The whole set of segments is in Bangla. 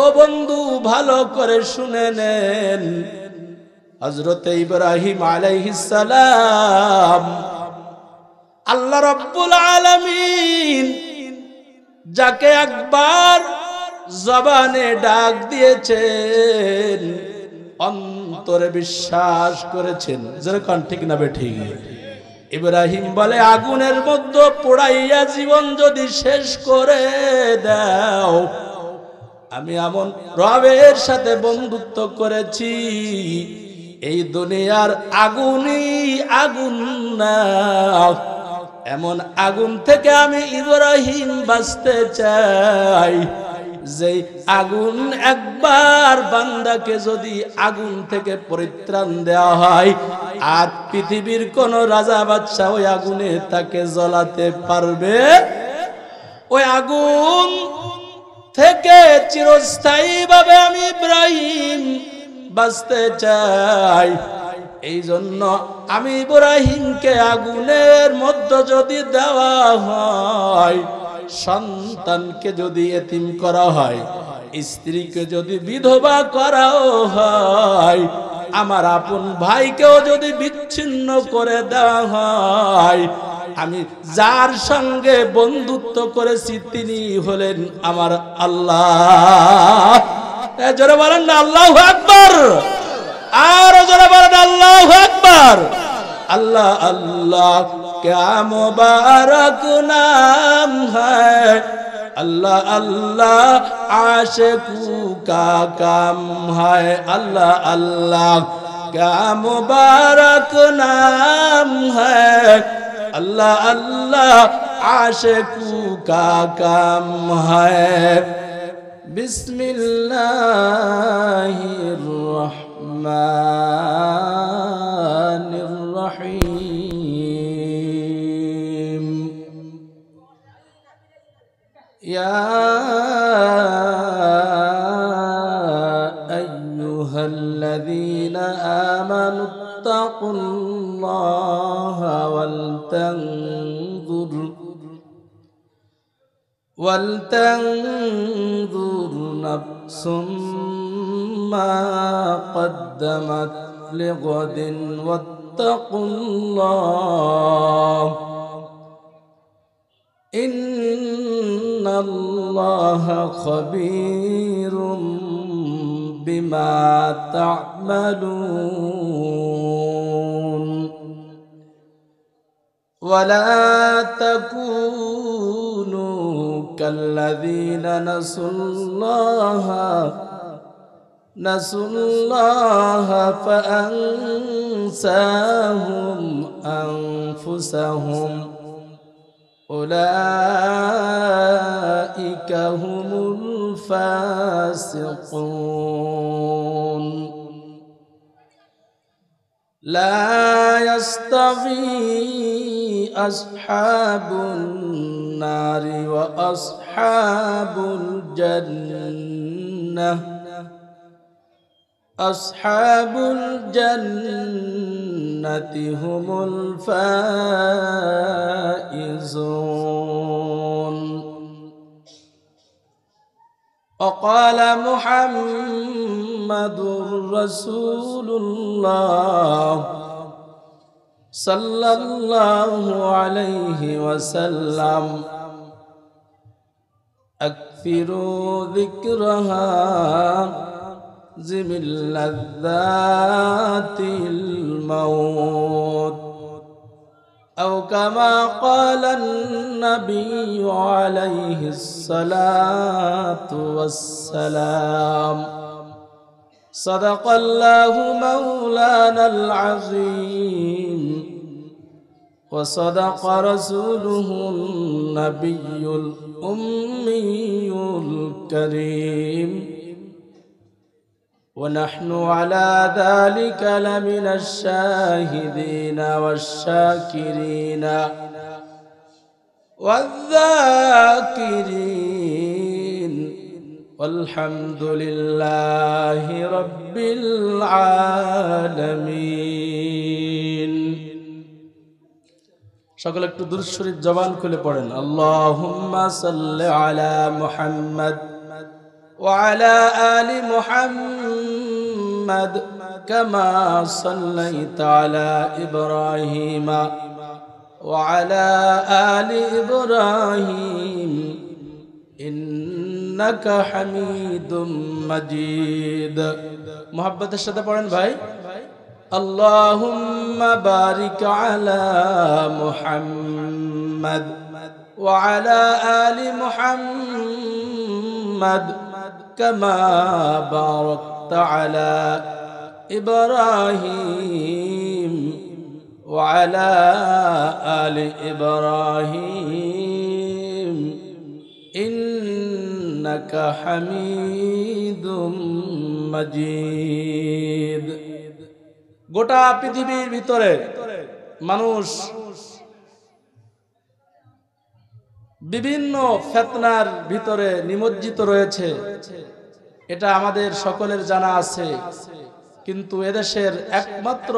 ও বন্ধু ভালো করে শুনে নেন, হযরত ইব্রাহিম আলাইহিস সালাম আল্লাহ রাব্বুল আলামিন যাকে একবার জবানে ডাক দিয়েছেন, অন্তরে বিশ্বাস করেছেন। যেরকম ঠিক না বেঠিক? ইব্রাহিম বলে, আগুনের মধ্যে পোড়াইয়া জীবন যদি শেষ করে দাও, আমি এমন রবের সাথে বন্ধুত্ব করেছি, এই দুনিয়ার আগুনই আগুন না, এমন আগুন থেকে আমি ইব্রাহিম বাঁচতে চাই, যে আগুন একবার বান্দাকে যদি আগুন থেকে পরিত্রাণ দেওয়া হয়, আর পৃথিবীর কোন রাজা বাদশা ওই আগুনে তাকে জ্বলাতে পারবে? ওই আগুন থেকে চিরস্থায়ী ভাবে আমি ইব্রাহিম বাঁচতে চাই। এই জন্য আমি ইব্রাহিমকে আগুনের মধ্যে যদি দেওয়া হয়, সন্তানকে যদি এতিম করা হয়, স্ত্রীকে যদি বিধবা করাও হয়, আমার আপন ভাইকেও যদি বিচ্ছিন্ন করে দেওয়া হয়, আমি যার সঙ্গে বন্ধুত্ব করেছি তিনি হলেন আমার আল্লাহ। জোরে বলেন না আল্লাহু আকবার, আর জোরে বলেন আল্লাহু আকবার। अल्लाह अल्लाह क्या मुबारक नाम है, अल्लाह अल्लाह आशिकों का काम है, अल्लाह अल्लाह क्या मुबारक नाम है, अल्लाह अल्लाह आशिकों का काम है। बिस्मिल्लाहिर रहमानिर रहीम। या अय्युहल्लज़ीना आमनुत्तक़ुल्लाहा वलतंजुर नफ्सुम मा क़द्दमत लिग़दिन वत्तक़ुल्लाह इन्नल्लाहा ख़बीरुम बिमा तअमलून। वला तकूनू कल्लज़ीना नसुल्लाहा फ़अंसाहुम अनफुसहुम उलाइका हुमुल फ़ासिक़ून। ला यस्तवी अस्हाबुन नारि व अस्हाबुल जन्नह, अस्हाबुल जन्नति हुमुल फाइज़ून। वक़ाल मुहम्मदुर रसूलुल्लाह सल्लल्लाहु अलैहि वसल्लम अक्सिरू ज़िक्रहा ज़िमिल लज़्ज़ातिल मौत औ कमा क़ालन नबिय्यु अलैहिस्सलातु वस्सलाम। सदक़ल्लाहु मौलानल अज़ीम व सदक़ रसूलुहुन नबियुल उम्मियुल करीम व नहनु अला ज़ालिका लमिनश शाहिदीना वश्शाकिरीन वज़्ज़ाकिरीन वल्हम्दुलिल्लाहि रब्बिल आलमीन। সকলে একটু দুরূদ শরীফ জবান খুলে পড়েন। আল্লাহুম্মা সাল্লি আলা মুহাম্মদ وعلى آل محمد كما صليت على إبراهيم وعلى آل إبراهيم إنك حميد مجيد محبت الشهادة পড়েন ভাই اللهم بارك على محمد وعلى آل محمد كما باركت على إبراهيم وعلى آل إبراهيم إنك حميد مجيد গোটা পৃথিবীর ভিতরে মানুষ বিভিন্ন ফিতনার ভিতরে নিমজ্জিত রয়েছে, এটা আমাদের সকলের জানা আছে। কিন্তু এদেশের একমাত্র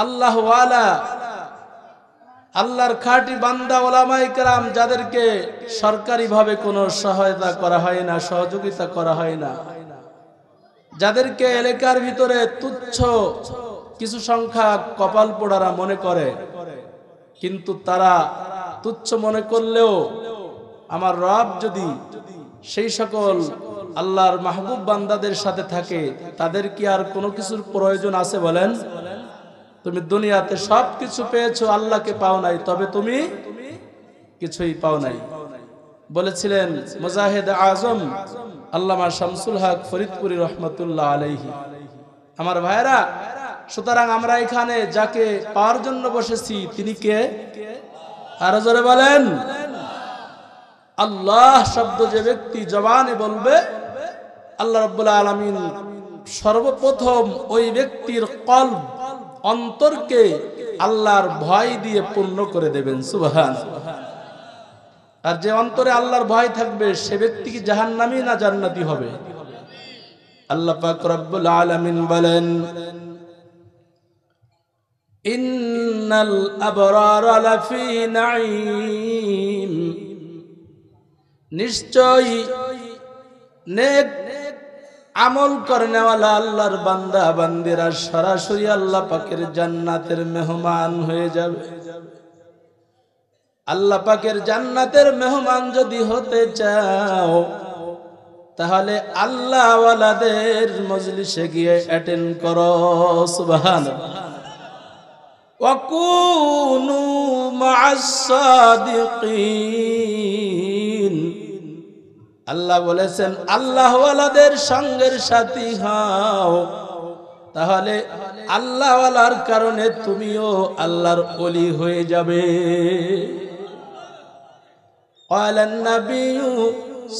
আল্লাহওয়ালা, আল্লাহর খাঁটি বান্দা ওলামায়ে কেরাম, যাদেরকে সরকারিভাবে কোনো সহায়তা করা হয় না, সহযোগিতা করা হয় না, যাদেরকে এলাকার ভিতরে তুচ্ছ কিছু সংখ্যা কপাল পোড়ারা মনে করে, কিন্তু তারা তুচ্ছ মনে করলেও আমার রব যদি সেই সকল আল্লাহর মাহবুব বান্দাদের সাথে থাকে, তাদের কি আর কোনো কিছুর প্রয়োজন আছে বলেন? তুমি দুনিয়াতে সবকিছু পেয়েছো, আল্লাহকে পাও নাই, তবে তুমি কিছুই পাও নাই। বলেছিলেন মুজাহিদ আজম আল্লামা শামসুল হক ফরিদপুরি রহমতুল্লাহ আলাইহি। আমার ভাইরা, সুতরাং আমরা এখানে যাকে পাওয়ার জন্য বসেছি তিনি কে? আরো জোরে বলেন। আল্লাহ শব্দ যে ব্যক্তি জবানে বলবে, আল্লাহ রাব্বুল আলামিন সর্বপ্রথম ওই ব্যক্তির কলব, অন্তরকে আল্লাহর ভয় দিয়ে পূর্ণ করে দেবেন। সুবহানাল্লাহ। আর যে অন্তরে আল্লাহর ভয় থাকবে সে ব্যক্তি কি জাহান্নামী না জান্নাতি হবে? আল্লাহ পাক রব্বুল আলামিন বলেন, ইন্নাল আবরারা লাফি নাঈম, নিশ্চয়ই নেক আমল করনেওয়ালা আল্লাহর বান্দা বান্দিরা সরাসরি আল্লাহ পাকের জান্নাতের মেহমান হয়ে যাবে। আল্লাহ পাকের জান্নাতের মেহমান যদি হতে চাও, তাহলে আল্লাহ ওয়ালাদের মজলিসে গিয়ে অ্যাটেন্ড করো। সুবহানাল্লাহ। ওয়াকুনু মা'আস সাদিকিন, আল্লাহ বলেছেন আল্লাহ ওয়ালাদের সঙ্গের সাথী হও, তাহলে আল্লাহ ওয়ালার কারণে তুমিও আল্লাহর ওলি হয়ে যাবে। قال النبي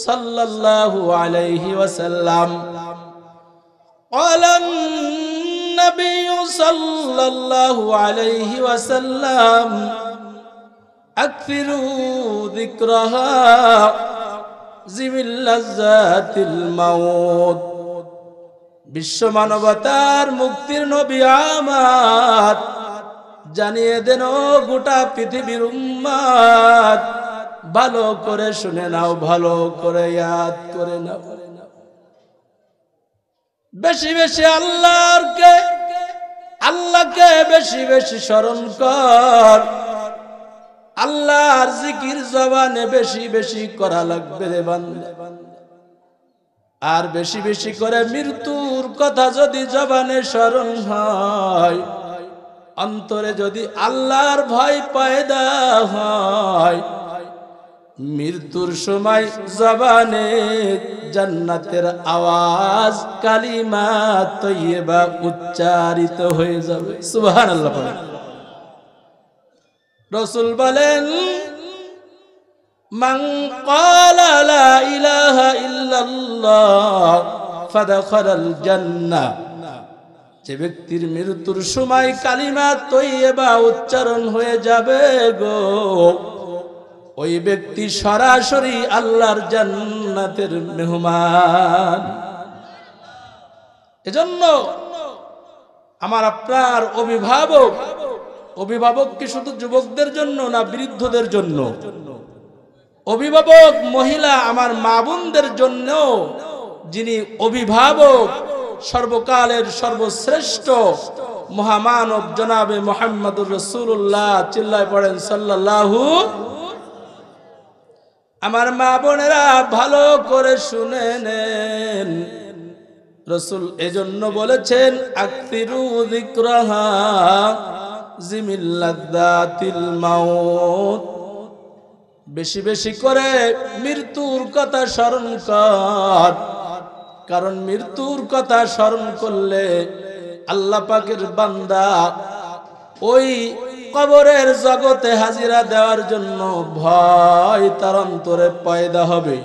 صلى الله عليه وسلم قال النبي صلى الله عليه وسلم أكثروا ذكرها ذوي اللذات الموت। বিশ্ব মানবতার মুক্তির নবী আমার জানিয়ে দেন, ও গোটা পৃথিবীর উম্মত, ভালো করে শুনে নাও, ভালো করে ইয়াদ করে নাও। বেশি বেশি আল্লাহকে বেশি বেশি স্মরণ কর। আল্লাহর জিকির জবানে বেশি বেশি করা লাগবে রে বান্দা। আর বেশি বেশি করে মৃত্যুর কথা যদি জবানে স্মরণ হয়, অন্তরে যদি আল্লাহর ভয় পয়দা হয়, মৃত্যুর সময় জবানে জান্নাতের আওয়াজ, কালিমা তৈয়বা উচ্চারিত হয়ে যাবে। সুবহানাল্লাহ। রাসূল বলেন, মান ক্বালা লা ইলাহা ইল্লাল্লাহ ফাদাখালাল জান্নাহ, যে ব্যক্তির মৃত্যুর সময় কালিমা তৈয়বা উচ্চারণ হয়ে যাবে গো, ওই ব্যক্তি সরাসরি আল্লাহর জান্নাতের মেহমান। এজন্য আমার আপনার অভিভাবক কি শুধু যুবকদের জন্য না বৃদ্ধদের জন্য? অভিভাবক মহিলা আমার মা বোনদের জন্য যিনি অভিভাবক, সর্বকালের সর্বশ্রেষ্ঠ মহামানব জনাবে মুহাম্মদুর রাসূলুল্লাহ, চিল্লায় পড়েন সাল্লাল্লাহু। আমার মা বোনেরা ভালো করে শুনে নেন, রাসূল এজন্য বলেছেন আকতিরু যিকরাহা জিমিল্লাযাতিল মাউত, বেশি বেশি করে মৃত্যুর কথা স্মরণ কর, কারণ মৃত্যুর কথা স্মরণ করলে আল্লাহ পাকের বান্দা ওই কবরের জগতে হাজিরা দেওয়ার জন্য ভয় তার অন্তরে পয়দা হবে।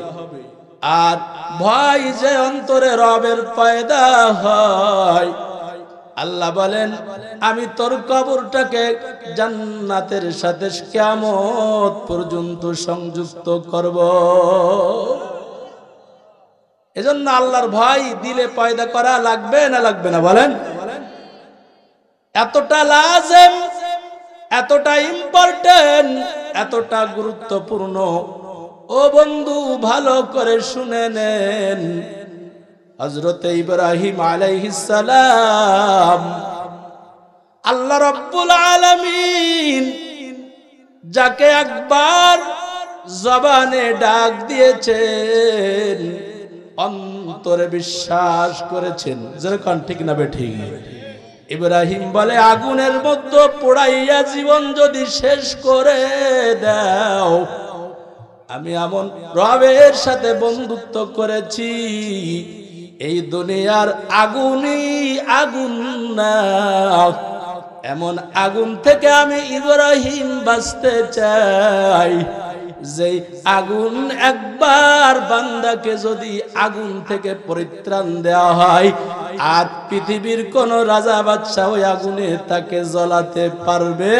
আর ভয় যে অন্তরে রবের পয়দা হয়, আল্লাহ বলেন আমি তোর কবরটাকে জান্নাতের সাথে কিয়ামত পর্যন্ত সংযুক্ত করব। এজন্য আল্লাহর ভয় দিলে পয়দা করা লাগবে না লাগবে না বলেন? এতটা লাজেম, এতটা ইম্পর্টেন্ট, এতটা গুরুত্বপূর্ণ। ও বন্ধু ভালো করে শুনে নেন, হযরত ইব্রাহিম আলাইহিস সালাম আল্লাহ রাব্বুল আলামিন যাকে একবার জবানে ডাক দিয়েছেন, অন্তরে বিশ্বাস করেছেন। যেরকম ঠিক না বেঠিক? ইব্রাহিম বলে আগুনের মধ্যে পোড়াইয়া জীবন যদি শেষ করে দাও, আমি এমন রবের সাথে বন্ধুত্ব করেছি, এই দুনিয়ার আগুনই আগুন না, এমন আগুন থেকে আমি ইব্রাহিম বাঁচতে চাই, যেই আগুন একবার বান্দাকে যদি আগুন থেকে পরিত্রাণ দেওয়া হয়, আর পৃথিবীর কোন রাজা বাদশা ওই আগুনে তাকে জ্বলাতে পারবে?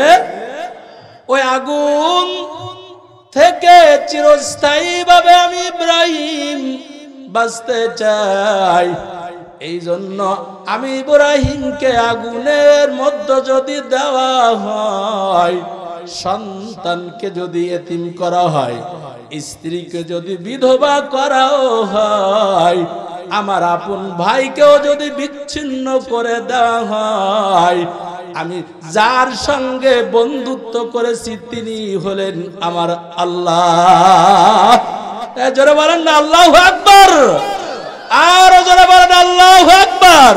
ওই আগুন থেকে চিরস্থায়ী ভাবে আমি ইব্রাহিম বাঁচতে চাই। এই জন্য আমি ইব্রাহিমকে আগুনের মধ্যে যদি দেওয়া হয়, সন্তানকে যদি এতিম করা হয়, স্ত্রীকে যদি বিধবা করাও হয়, আমার আপন ভাইকেও যদি বিচ্ছিন্ন করে দেওয়া হয়, আমি যার সঙ্গে বন্ধুত্ব করেছি তিনি হলেন আমার আল্লাহ। জোরে বলেন না আল্লাহু আকবার, আর জোরে বলেন আল্লাহু আকবার।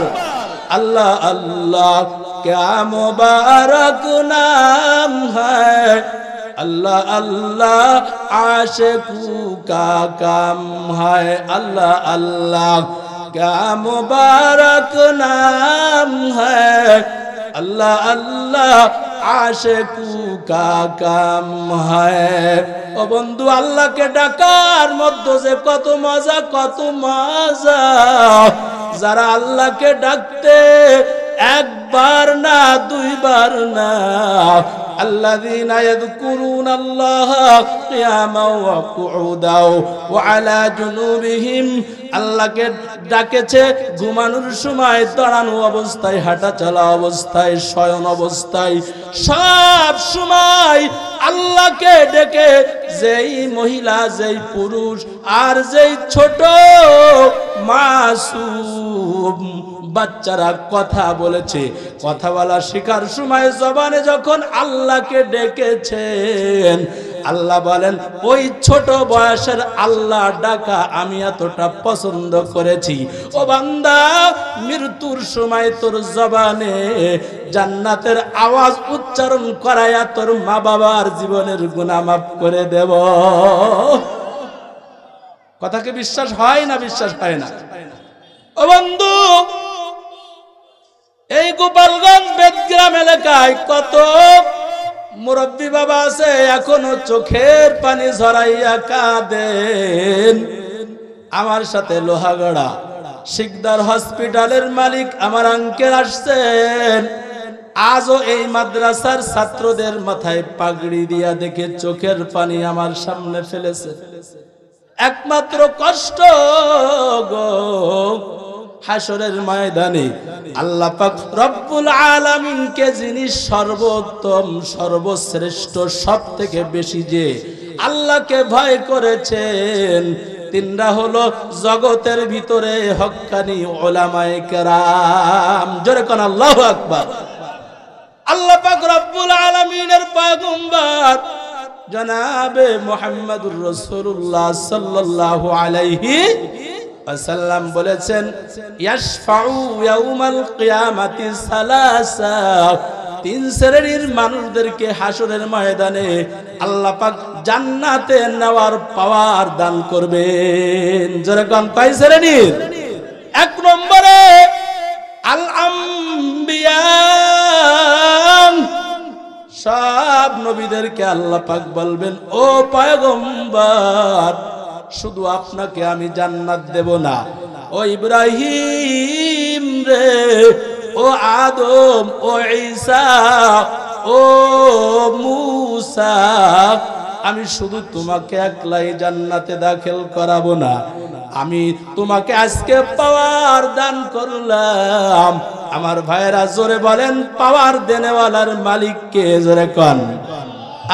আল্লাহ আল্লাহ क्या मुबारक नाम है, अल्लाह अल्लाह आशिकू का काम है, अल्लाह अल्लाह क्या मुबारक नाम है, अल्लाह अल्लाह आशिकू का काम है। ও বন্ধু, আল্লাহকে ডাকার মধ্যে যে কত মজা, কত মজা। যারা আল্লাহকে ডাকতে একবার না দুইবার না, আল্লাযীনা ইয়াযকুরুনাল্লাহা কিয়ামান ওয়া কুউদাও ওয়া আলা জুনুবিহিম, আল্লাহকে ডাকেছে ঘুমানোর সময়, দাঁড়ানো অবস্থায়, হাঁটা চলা অবস্থায়, শয়ন অবস্থায়, সব সময় আল্লাহকে ডেকে যেই মহিলা, যেই পুরুষ আর যেই ছোট মাসুম বাচ্চারা কথা বলেছে, কথা বলা শেখার সময় জবানে যখন আল্লাহকে ডেকেছেন, আল্লাহ বলেন ওই ছোট বয়সের আল্লাহ ডাকা আমি এতটা পছন্দ করেছি। ও বান্দা, মৃত্যুর সময় তোর জবানে জান্নাতের আওয়াজ উচ্চারণ করায়া তোর মা বাবার জীবনের গুনাহ মাফ করে দেব। কথাকে বিশ্বাস হয় না? বিশ্বাস হয় না? ও বন্ধু, এই গোপালগঞ্জ বেদগ্রাম এলাকায় কত মুরব্বী বাবা আছে, এখনো চোখের পানি ঝরাইয়া কাঁদেন। আমার সাথে লোহাগড়া শিকদার হসপিটালের মালিক আমার আঙ্কেল আসছেন, আজও এই মাদ্রাসার ছাত্রদের মাথায় পাগড়ি দিয়া দেখে চোখের পানি আমার সামনে ফেলেছে। একমাত্র কষ্ট গো হাসরের ময়দানে আল্লাহ পাক রব্বুল আলামিনকে যিনি সর্বোত্তম, সর্বশ্রেষ্ঠ, সব থেকে বেশি যে আল্লাহকে ভয় করেছেন তিনরা হলো জগতের ভিতরে হক্কানি উলামায়ে কেরাম। জোরে কোন আল্লাহু আকবার। আল্লাহ পাক রব্বুল আলামিনের পয়গম্বর জনাবে মুহাম্মদুর রাসূলুল্লাহ সাল্লাল্লাহু আলাইহি ওয়াসাল্লাম বলেছেন, ইয়াশফাউ ইয়াউমাল কিয়ামাতি সালাসা, তিন শ্রেণীর মানুষদেরকে হাসরের ময়দানে আল্লাহ পাক জান্নাতে নেওয়ার পাওয়ার দান করবেন। যেরকম কয় শ্রেণীর? এক নম্বরে আল আম্বিয়া, সব নবীদেরকে আল্লাহ পাক বলবেন, ও পয়গম্বর শুধু আপনাকে আমি জান্নাত দেব না, ও ইব্রাহিম রে, ও আদম, ও ঈসা, ও মূসা, আমি শুধু তোমাকে একলাই জান্নাতে দাখিল করাবো না, আমি তোমাকে আজকে পাওয়ার দান করলাম। আমার ভাইরা জোরে বলেন, পাওয়ার দেনেওয়ালার মালিক কে? জোরে কোন,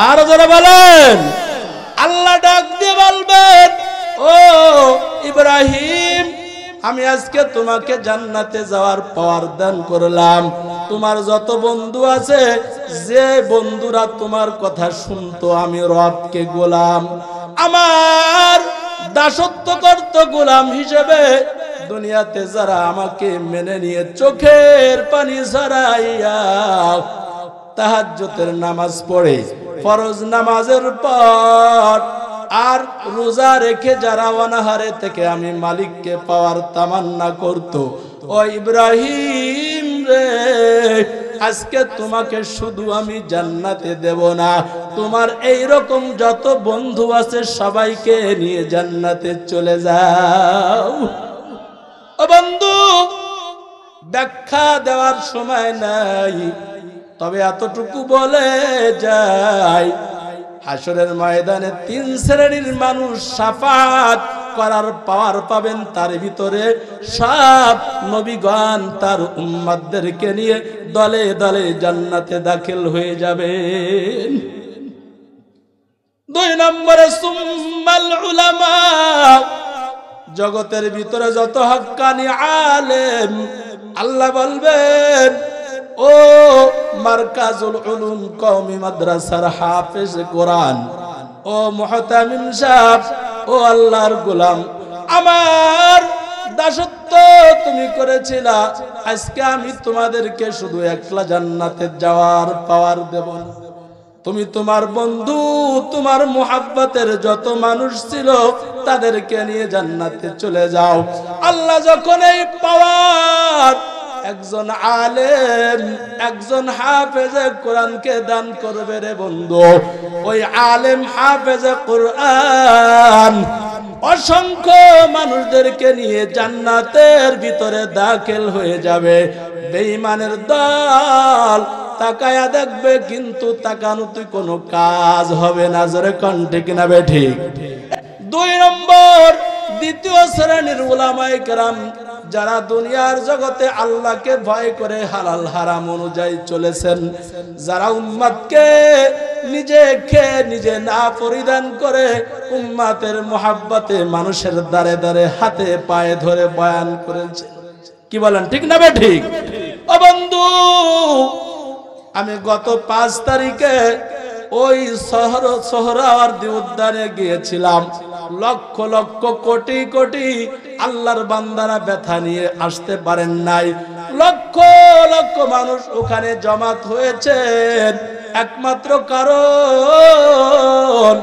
আর জোরে বলেন। আল্লাহ ডাক দিয়ে বলবেন, ও ইব্রাহিম আমি আজকে তোমাকে জান্নাতে যাওয়ার পাওয়ার দান করলাম। তোমার যত বন্ধু আছে, যে বন্ধুরা তোমার কথা শুনতো, আমি রবকে গোলাম, আমার দাসত্ব করত গোলাম হিসেবে, দুনিয়াতে যারা আমাকে মেনে নিয়ে চোখের পানি ছাড়াইয়া তাহাজ্জুদের নামাজ পড়ে, ফরজ নামাজের পর আর রোজা রেখে যারা অনাহারে থেকে আমি মালিককে পাওয়ার তামান্না করত, ও ইব্রাহিম রে, আজকে তোমাকে শুধু আমি জান্নাতে দেব না, তোমার এই রকম যত বন্ধু আছে সবাইকে নিয়ে জান্নাতে চলে যাও। ও বন্ধু, ব্যাখ্যা দেওয়ার সময় নাই, তবে এতটুকু বলে যাই, হাসরের ময়দানে তিন শ্রেণীর মানুষ শাফাত করার পাওয়ার পাবেন। তার ভিতরে সব নবীগণ তার উম্মতদেরকে নিয়ে দলে দলে জান্নাতে দাখিল হয়ে যাবেন। দুই নম্বরে সুম্মাল উলামা, জগতের ভিতরে যত হক্কানি আলেম, আল্লাহ বলবেন, ও মারকাজুল উলুম কওমি মাদ্রাসার হাফেজ কোরআন, ও মুহতামিম সাহেব, ও আল্লাহর গোলাম, আমার দাসত্ব তুমি করেছিলা, আজকে আমি তোমাদেরকে শুধু একলা জান্নাতে যাওয়ার পাওয়ার দেব না। তুমি তোমার বন্ধু, তোমার মুহাব্বতের যত মানুষ ছিল তাদেরকে নিয়ে জান্নাতে চলে যাও। আল্লাহ যখন এই পাওয়ার একজন আলেম, একজন হাফেজে কোরআনকে দান করবে রে বন্ধু, ওই আলেম হাফেজে কোরআন অসংখ্য মানুষদেরকে নিয়ে জান্নাতের ভিতরে দাখিল হয়ে যাবে। বেঈমানের দল তাকায়া দেখবে, কিন্তু তাকানোতে কোনো কাজ হবে না। জোরে কোন ঠিক না বেঠিক? দুই নম্বর, দ্বিতীয় শ্রেণীর উলামায়ে কেরাম, যারা দুনিয়ার জগতে আল্লাহকে ভয় করে হালাল হারাম অনুযায়ী চলেছেন, যারা উম্মতকে নিজে খেয়ে নিজে না পরিধান করে উম্মতের মুহাব্বতে মানুষের দাঁড়ে দাঁড়ে হাতে পায়ে ধরে বয়ান করেছে। কি বলেন, ঠিক না বেঠিক? ও বন্ধু, আমি গত 5 তারিখে ওই সোহরাওয়ার্দী উদ্যানে গিয়েছিলাম। লক্ষ লক্ষ কোটি কোটি আল্লাহর বান্দারা ব্যথা নিয়ে আসতে পারেন নাই, লক্ষ লক্ষ মানুষ ওখানে জমাত হয়েছেন। একমাত্র কারণ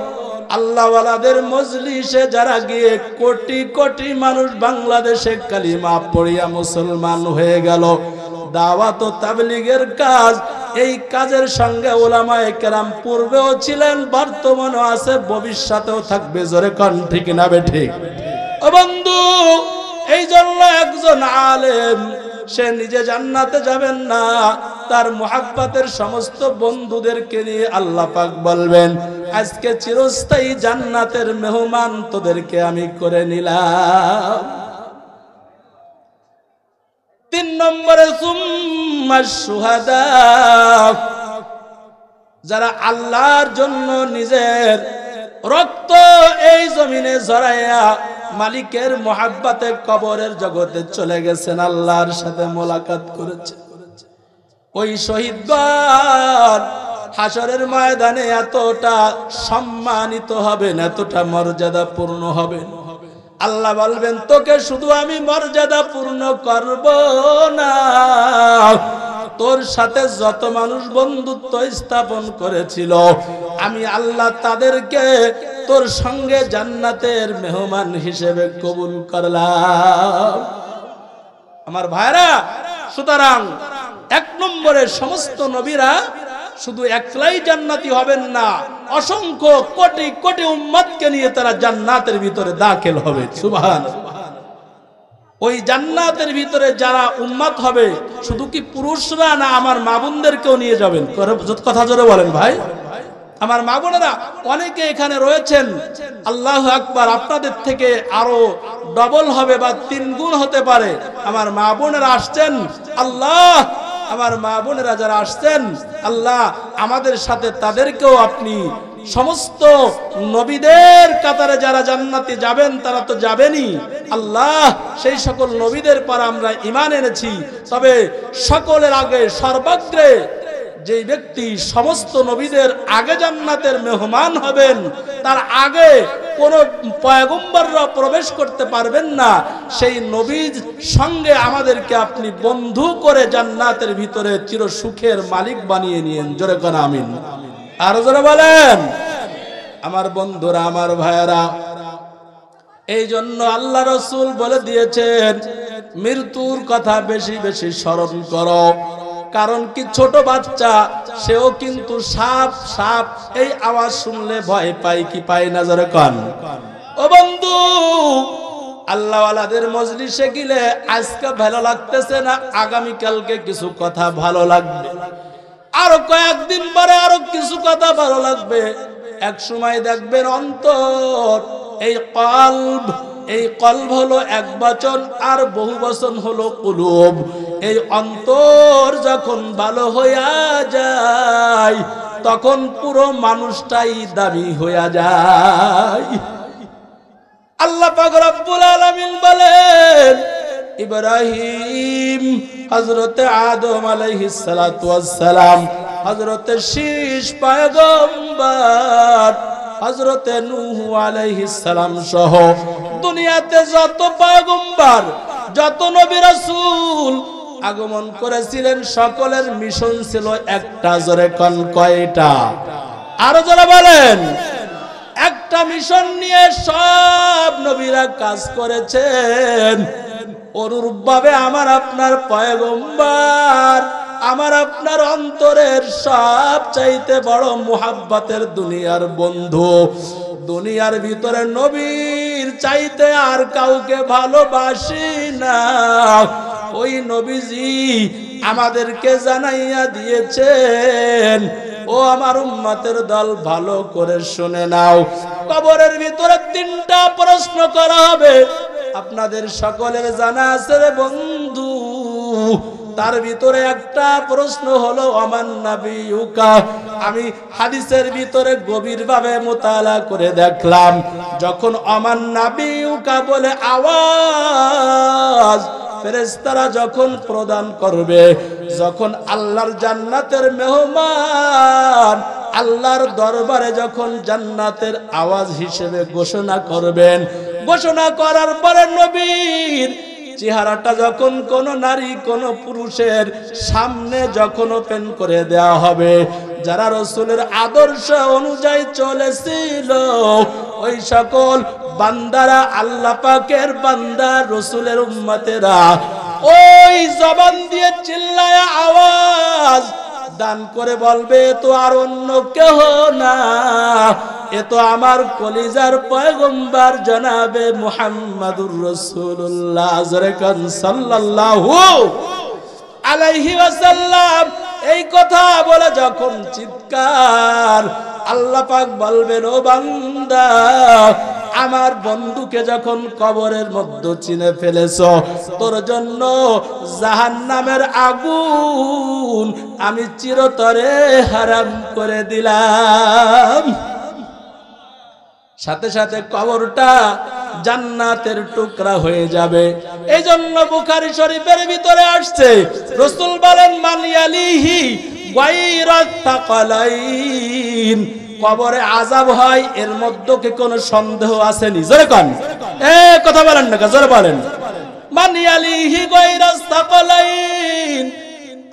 আল্লাহওয়ালাদের মজলিসে যারা গিয়ে কোটি কোটি মানুষ বাংলাদেশে কালিমা পড়িয়া মুসলমান হয়ে গেল। দাওয়াত ও তাবলীগের কাজ, এই কাজের সঙ্গে উলামায়ে কেরাম পূর্বেও ছিলেন, বর্তমানেও আছে, ভবিষ্যতেও থাকবে। জোরে কোন ঠিক না বেঠিক? ও বন্ধু, এই জন্য একজন আলেম সে নিজে জান্নাতে যাবেন না, তার মুহাব্বতের সমস্ত বন্ধুদেরকে নিয়ে আল্লাহ পাক বলবেন, আজকে চিরস্থায়ী জান্নাতের মেহমান তোদেরকে আমি করে নিলাম। 3 নম্বরে সুম্মাশ শুহাদা, যারা আল্লাহর জন্য নিজের রক্ত এই জমিনে ঝরাইয়া মালিকের মোহাব্বতে কবরের জগতে চলে গেছেন, আল্লাহর সাথে মোলাকাত করেছেন। ওই শহীদগণ হাসরের ময়দানে এতটা সম্মানিত হবেন, এতটা মর্যাদাপূর্ণ হবেন, আল্লাহ বলবেন তোকে শুধু আমি মর্যাদাপূর্ণ করব না, তোর সাথে যত মানুষ বন্ধুত্ব স্থাপন করেছিল আমি আল্লাহ তাদেরকে তোর সঙ্গে জান্নাতের মেহমান হিসেবে কবুল করলাম। আমার ভাইরা, সুতরাং এক নম্বরে সমস্ত নবীরা শুধু একলাই জান্নাতি হবেন না, অসংখ্য কোটি কোটি উম্মতকে নিয়ে তারা জান্নাতের ভিতরে দাখিল হবে। সুবহানাল্লাহ। ওই জান্নাতের ভিতরে যারা উম্মত হবে শুধু কি পুরুষরা না, আমার মা বোনদেরকেও নিয়ে যাবেন? কথা জোরে বলেন ভাই। আমার মা বোনেরা অনেকে এখানে রয়েছেন, আল্লাহু আকবার, আপনাদের থেকে আরো ডবল হবে বা 3 গুণ হতে পারে। আমার মা বোনেরা আসছেন, আল্লাহ আমার মা বোনেরা যারা আসছেন, আল্লাহ আমাদের সাথে তাদেরকেও আপনি সমস্ত নবীদের কাতারে যারা জান্নাতে যাবেন তারা তো যাবেনই, আল্লাহ সেই সকল নবীদের পর আমরা ঈমান এনেছি। তবে সকলের আগে সর্বাগ্রে যে ব্যক্তি সমস্ত নবীদের আগে জান্নাতের মেহমান হবেন, তার আগে কোন পয়গম্বররা প্রবেশ করতে পারবেন না, সেই নবীর সঙ্গে আমাদেরকে আপনি বন্ধু করে জান্নাতের ভিতরে চির সুখের মালিক বানিয়ে নিয়েন। জোরে কোন আমিন। আর জোরে বলেন। আমার বন্ধুরা, আমার ভাইয়েরা, এই জন্য আল্লাহ রাসূল বলে দিয়েছেন মৃত্যুর কথা বেশি বেশি স্মরণ করো। কারণ কি, ছোট বাচ্চা সেও কিন্তু সাপ সাপ এই আওয়াজ শুনলে ভয় পায় কি পায় না? জোরে কোন। ও বন্ধু, আল্লাহওয়ালাদের মজলিসে গেলে আজকে ভালো লাগতেছে না, আগামী কালকে কিছু কথা ভালো লাগবে, আরো কয়েকদিন পরে আরো কিছু কথা ভালো লাগবে। এক সময় দেখবেন অন্তর, এই কলব, এই কলব হলো এক বচন আর বহু বচন হলো কুলুব। এই অন্তর যখন ভালো হইয়া যায় তখন পুরো মানুষটাই দামি হইয়া যায়। আল্লাহ পাক রব্বুল আলামিন বলেন, ইব্রাহিম, হযরতে আদম আলাইহিস সালাতু ওয়াস সালাম, হযরতে শীষ পয়গম্বর হযরতে নূহ আলাইহিস সালাম সহ দুনিয়াতে যত পয়গম্বর, যত নবী রাসূল আগমন করেছিলেন সকলের মিশন ছিল একটা। জোরে কোন কয়টা? আরো জোরে বলেন। একটা মিশন নিয়ে সব নবীরা কাজ করেছেন। অনুরূপভাবে আমার আপনার পয়গম্বর, আমার আপনার অন্তরের সব চাইতে বড় মুহাব্বতের দুনিয়ার বন্ধু, দুনিয়ার ভিতরে নবীর চাইতে আর কাউকে ভালোবাসি না। ওই নবীজি আমাদেরকে জানাইয়া দিয়েছেন, ও আমার উম্মতের দল ভালো করে শুনে নাও, কবরের ভিতরে 3টা প্রশ্ন করা হবে। আপনাদের সকলের জানা আছে রে বন্ধু, তার ভিতরে একটা প্রশ্ন হলো আমান নাবিয়ুকা। আমি হাদিসের ভিতরে গভীরভাবে মুতালা করে দেখলাম, যখন আমান নাবিয়ুকা বলে আওয়াজ ফেরেশতারা যখন প্রদান করবে, যখন আল্লাহর জান্নাতের মেহমান আল্লাহর দরবারে যখন জান্নাতের আওয়াজ হিসেবে ঘোষণা করবেন, ঘোষণা করার পরে নবীর চেহারাটা যখন কোন নারী কোন পুরুষের সামনে যখন ওপেন করে দেয়া হবে, যারা রাসূলের আদর্শ অনুযায়ী চলেছিল ওই সকল বান্দারা, আল্লাহ পাকের বান্দা, রাসূলের উম্মতেরা ওই জবান দিয়ে চিল্লায়া আওয়াজ দান করে বলবে, তো আর অন্য কেহ না, এ তো আমার কলিজার পয়গম্বর জনাবে মুহাম্মাদুর রাসূলুল্লাহ সাল্লাল্লাহু আলাইহি ওয়াসাল্লাম। এই কথা বলে যখন চিৎকার, আল্লাহ পাক বলবেন, ও বান্দা, আমার বন্ধুকে যখন কবরের মধ্যে চিনে ফেলেছো, তোর জন্য জাহান্নামের আগুন আমি চিরতরে হারাম করে দিলাম। সাথে সাথে কবরটা জান্নাতের টুকরা হয়ে যাবে। এই জন্য বুখারী শরীফের ভিতরে আসছে, রাসূল বলেন মান ইয়ালিহি গায়রাত তাকালাইন, কবরে আযাব হয় এর মধ্যে কি কোনো সন্দেহ আছে নি? জোরে কোন, কথা বলেন না, জোরে বলেন। মান ইয়ালিহি গায়রাত তাকালাইন,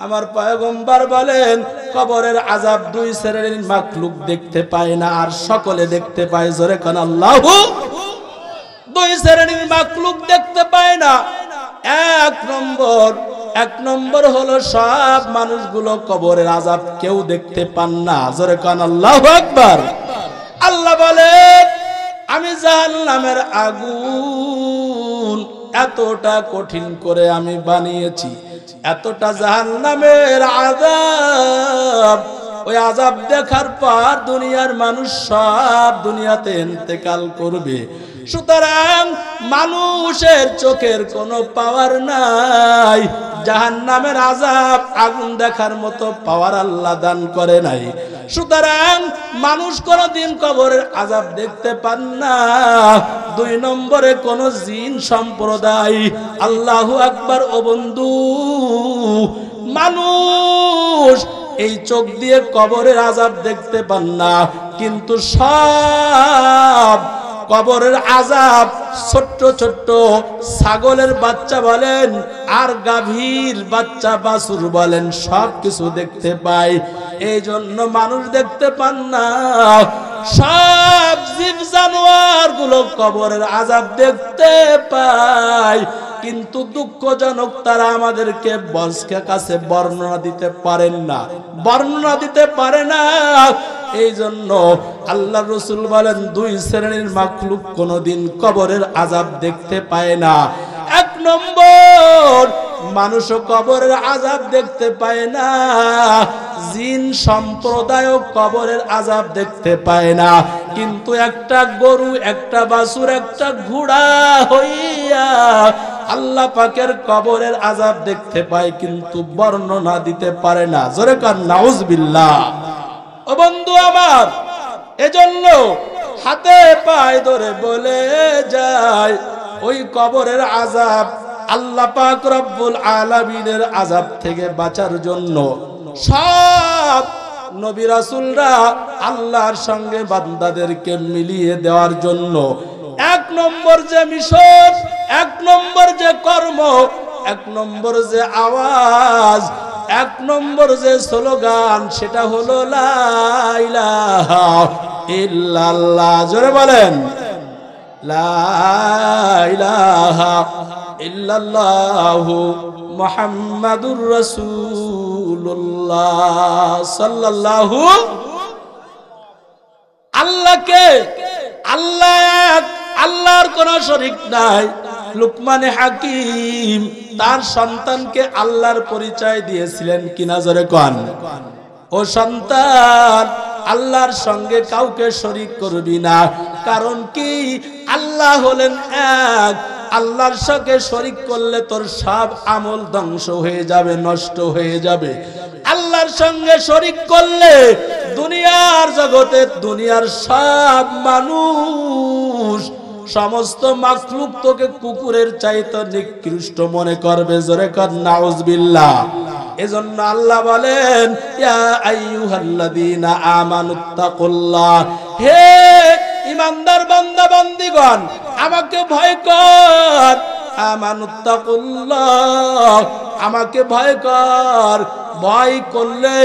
আমার পয়গম্বর বলেন কবরের আযাব দুই শ্রেণীর মাখলুক দেখতে পায় না, আর সকলে দেখতে পায়। জোরে কোন আল্লাহু। দুই শ্রেণীর মাখলুক দেখতে পায় না। এক নম্বর হলো সব মানুষগুলো কবরের আযাব কেউ দেখতে পান না। জোরে কোন আল্লাহু আকবার। আল্লাহ বলেন আমি জাহান্নামের আগুন এতটা কঠিন করে আমি বানিয়েছি, এতটা জাহান্নামের আযাব, ওই আযাব দেখার পর দুনিয়ার মানুষ সব দুনিয়াতে ইন্তেকাল করবে। সুতরাং মানুষের চোখের কোনো পাওয়ার নাই, জাহান্নামের আযাব আগুন দেখার মতো পাওয়ার আল্লাহ দান করে নাই। সুতরাং মানুষ কোনদিন কবরের আযাব দেখতে পান না। দুই নম্বরে কোন জিন সম্প্রদায়, আল্লাহু আকবার। ও বন্ধু, মানুষ এই চোখ দিয়ে কবরের আযাব দেখতে পান না, কিন্তু সব কবরের আযাব ছোট্ট ছোট্ট ছাগলের বাচ্চা বলেন আর গাভীর বাচ্চা বাছুর বলেন সব কিছু দেখতে পায়। এই জন্য মানুষ দেখতে পান না, সব জীব জানোয়ার গুলো কবরের আযাব দেখতে পায়। কিন্তু দুঃখজনক তারা আমাদেরকে বয়স্কের কাছে বর্ণনা দিতে পারেন না, বর্ণনা দিতে পারে না। এই জন্য আল্লাহ রাসূল বলেন দুই শ্রেণীর মাখলুক কোনদিন কবরের আযাব দেখতে পায় না। এক নম্বর, মানুষও কবরের আযাব দেখতে পায় না, জিন সম্প্রদায়ও কবরের আযাব দেখতে পায় না। কিন্তু একটা গরু, একটা বাছুর, একটা ঘোড়া হইয়া আল্লাহ পাকের কবরের আযাব দেখতে পায়, কিন্তু বর্ণনা দিতে পারে না। জোরে কান নাউজুবিল্লাহ। ও বন্ধু আমার, এজন্য হাতে পায়ে ধরে বলে যায় ওই কবরের আযাব, আল্লাহ পাক রব্বুল আলামিনের আযাব থেকে বাঁচার জন্য সব নবী রাসূলরা আল্লাহর সঙ্গে বান্দাদেরকে মিলিয়ে দেওয়ার জন্য এক নম্বর যে মিশন, এক নম্বর যে কর্ম, এক নম্বর যে আওয়াজ, এক নম্বর যে স্লোগান, সেটা হলো লা ইলাহা ইল্লাল্লাহ। জোরে বলেন লা ইলাহা ইল্লাল্লাহু মুহাম্মাদুর রাসূলুল্লাহ সাল্লাল্লাহু। আল্লাহকে আল্লাহ এক, আল্লাহর কোনো শরীক নাই। লুকমানে হাকিম তার সন্তানকে আল্লাহর পরিচয় দিয়েছিলেন কিনা? জোরে কোন। ও সন্তান, আল্লাহর সঙ্গে কাউকে শরীক করবি না। কারণ কি? আল্লাহ হলেন এক, আল্লাহর সঙ্গে শরীক করলে তোর সব আমল ধ্বংস হয়ে যাবে, নষ্ট হয়ে যাবে। আল্লাহর সঙ্গে শরীক করলে দুনিয়ার জগতে দুনিয়ার সব মানুষ, সমস্ত মাখলুক তোকে কুকুরের চাইতে নিকৃষ্ট মনে করবে। জোরে কর নাউজুবিল্লাহ। এজন্য আল্লাহ বলেন ইয়া আইয়ুহাল্লাযীনা আমানুত্তাকুল্লাহ, হে ঈমানদার বান্দা বান্দীগণ আমাকে ভয় কর। আমানুত্তাকুল্লাহ, আমাকে ভয় কর। ভয় করলে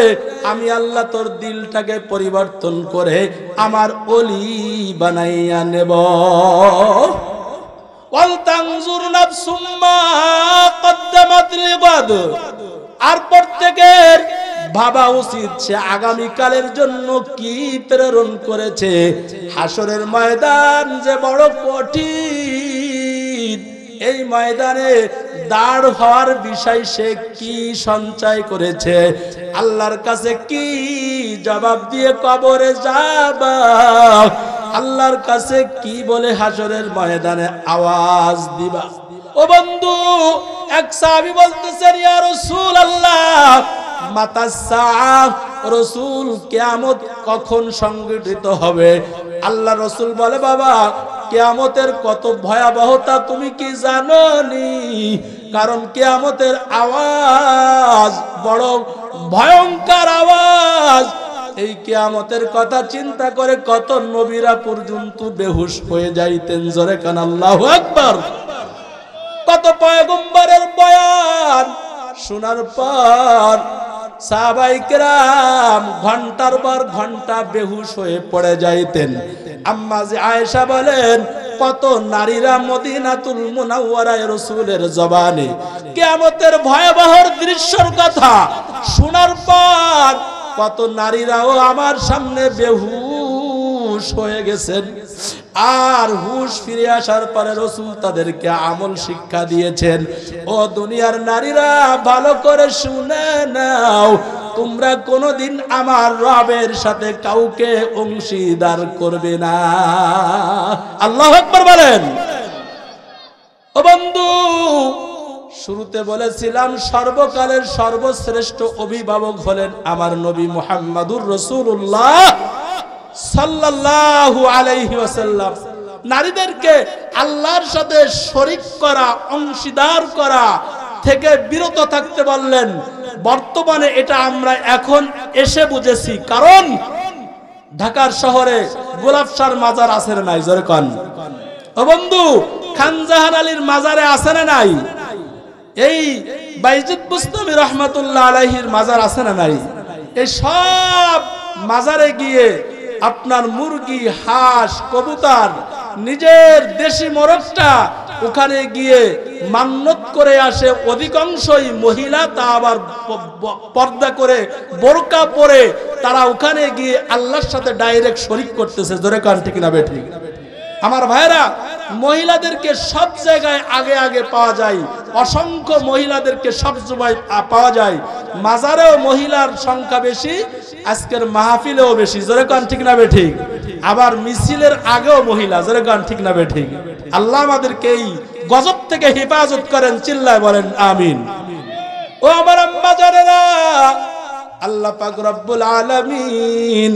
আমি আল্লাহ তোর দিলটাকে পরিবর্তন করে আমার ওলি বানাইয়া নেব। ওয়াল তানজুর নাফসুম মা কদ্দামাত লিগাদ, আর প্রত্যেকের ভাবা উচিত সে আগামী কালের জন্য কি প্রেরণ করেছে। হাসরের ময়দান যে বড় কঠিন, এই ময়দানে দাঁড় হওয়ার বিষয় সে কি সঞ্চয় করেছে, আল্লাহর কাছে কি জবাব দিয়ে কবরে যাবা, আল্লাহর কাছে কি বলে হাসরের ময়দানে আওয়াজ দিবা। ও বন্ধু, এক সাহাবী বলতেছেন ইয়া রাসূলুল্লাহ, মাতাসা, রাসূল কিয়ামত কখন সংঘটিত হবে? আল্লাহ রাসূল বলে বাবা কিয়ামতের কত ভয়াবহতা তুমি কি জানো নি? কারণ কিয়ামতের আওয়াজ বড় ভয়ঙ্কর আওয়াজ। এই কিয়ামতের কথা চিন্তা করে কত নবীরা পর্যন্ত বেহুশ হয়ে যাইতেন। জোরে কান আল্লাহু আকবার। কত পয়গম্বরের বয়ান শোনার পর সাহাবায়ে কেরাম ঘন্টার পর ঘন্টা বেহুশ হয়ে পড়ে যাইতেন। আম্মা জি আয়েশা বলেন কত নারীরা মদিনাতুল মুনাওয়ারায় রাসূলের জবানে কিয়ামতের ভয়াবহ দৃশ্যের কথা শোনার পর কত নারীরাও আমার সামনে বেহুশ হয়ে গেছেন। আর হুশ ফিরে আসার পরে রাসূল তাদেরকে আমল শিক্ষা দিয়েছেন। ও দুনিয়ার নারীরা ভালো করে শুনে নাও, তোমরা কোনোদিন আমার রবের সাথে কাউকে অংশীদার করবে না। আল্লাহু আকবার বলেন। ও বন্ধু, শুরুতে বলেছিলাম সর্বকালের সর্বশ্রেষ্ঠ অভিভাবক হলেন আমার নবী মুহাম্মাদুর রাসূলুল্লাহ সাল্লাল্লাহু আলাইহি ওয়াসাল্লাম। নারীদেরকে আল্লাহর সাথে শরীক করা, অংশীদার করা থেকে বিরত থাকতে বললেন। বর্তমানে এটা আমরা এখন এসে বুঝেছি, কারণ ঢাকার শহরে গোলাপ শাহর মাজার আছে না নাই? জোরে কোন। ও বন্ধু, খানজাহান আলীর মাজারে আছে না নাই? এই বাইজিদ বুস্তামি রহমাতুল্লাহ আলাইহির মাজার আছে না নাই? এই সব মাজারে গিয়ে আপনার মুরগি, হাঁস, কবুতর, নিজের দেশি মোরগটা ওখানে গিয়ে মান্নত করে আসে অধিকাংশই মহিলা, তা আবার পর্দা করে বোরকা পরে তারা ওখানে গিয়ে আল্লাহর সাথে ডাইরেক্ট শরীক করতেছে। জোরে কান ঠিক না বেঠিক? আমার ভাইরা, মহিলাদেরকে সব জায়গায় আগে আগে পাওয়া যায়, অসংখ্য মহিলাদেরকে সব সময় পাওয়া যায়। মাজারেও মহিলার সংখ্যা বেশি, আজকের মাহফিলেও বেশি। জোরে কান ঠিক না বেঠিক? আবার মিছিলের আগেও মহিলা। জোরে কান ঠিক না বেঠিক? আল্লাহ আমাদেরকে এই গজব থেকে হেফাজত করেন, চিল্লায় বলেন আমিন। ও আমার আম্মা জানেরা, আল্লাহ পাক রব্বুল আলামিন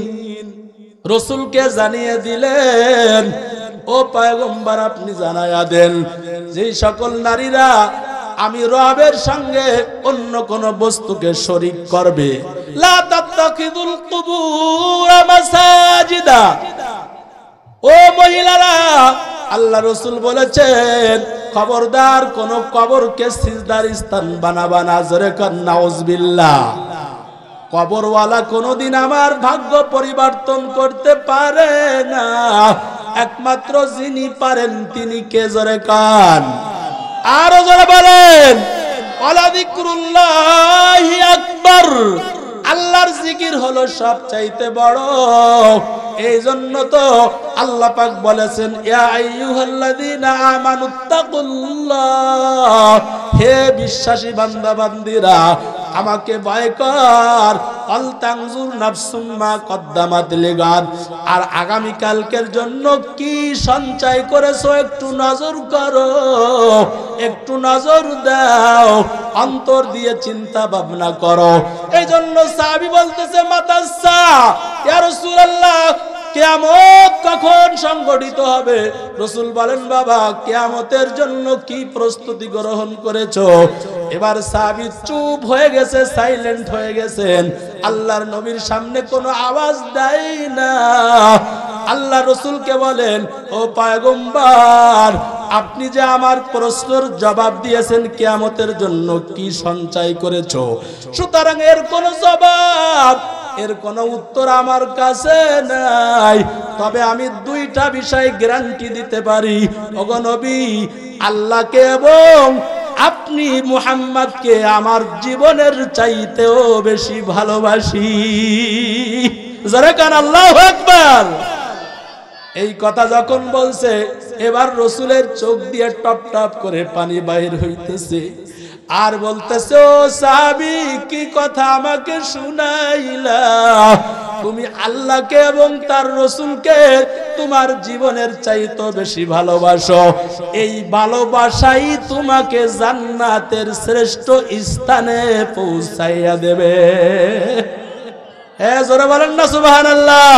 রাসূলকে জানিয়ে দিলেন, ও পয়গম্বর আপনি জানায়া দেন যে সকল নারীরা আমি রবের সঙ্গে অন্য কোন বস্তুকে শরীক করবে, লা তাত্তাখিদুল কুবুর মাসাজিদা। ও মহিলারা, আল্লাহ রাসূল বলেছেন খবরদার কোন কবরকে সিজদার স্থান বানাবা না। জোরে কান নাউজুবিল্লাহ। কবরওয়ালা কোনদিন আমার ভাগ্য পরিবর্তন করতে পারে না, একমাত্র যিনি পারেন তিনি কে? জোরে কান আরো জোরে বলেন ওয়ালা যিকরুল্লাহি আকবার। আল্লাহর জিকির হলো সবচাইতে বড়। এই জন্য তো আল্লাহ পাক বলেছেন ইয়া আইয়ুহাল্লাযীনা আমানুত্তাকুল্লাহ, হে বিশ্বাসী বান্দা বান্দীরা আমাকে ভয় কর। আল তানজুর নাফসুম মা কদ্দামাত লিগাদ, আর আগামী কালকের জন্য কি সঞ্চয় করেছো একটু নজর করো, একটু নজর দাও, অন্তর দিয়ে চিন্তা ভাবনা করো। এই জন্য সাহাবী বলতেছে মাতাসা ইয়া রাসূলুল্লাহ, কিয়ামত কখন সংঘটিত হবে? রাসূল বলেন বাবা কিয়ামতের জন্য কি প্রস্তুতি গ্রহণ করেছো? এবার সাহাবী চুপ হয়ে গেছে, সাইলেন্ট হয়ে গেছেন। আল্লাহর নবীর সামনে কোনো আওয়াজ দেয় না। আল্লাহ রাসূলকে বলেন ও পয়গম্বর, আপনি যে আমার প্রশ্নের জবাব দিয়েছেন কিয়ামতের জন্য কি সঞ্চয় করেছো, সুতরাং এর কোনো জবাব, এর কোনো উত্তর আমার কাছে নাই। তবে আমি দুইটা বিষয় গ্যারান্টি দিতে পারি, ওগো নবী, আল্লাহকে এবং আপনি মুহাম্মদকে আমার জীবনের চাইতেও বেশি ভালোবাসি। যারা কান আল্লাহু আকবার। এই কথা যখন বলছে, এবার রাসূলের চোখ দিয়ে টপ টপ করে পানি বাইর হইতেছে। আর বলতেছে, ও সাহাবী, কি কথা আমাকে শুনাইলা? তুমি আল্লাহকে এবং তার রাসূলকে তোমার জীবনের চাইতে বেশি ভালোবাসো। এই ভালোবাসাই তোমাকে জান্নাতের শ্রেষ্ঠ স্থানে পৌঁছাইয়া দেবে। হ্যাঁ, জোরে বলেন না সুবহানাল্লাহ।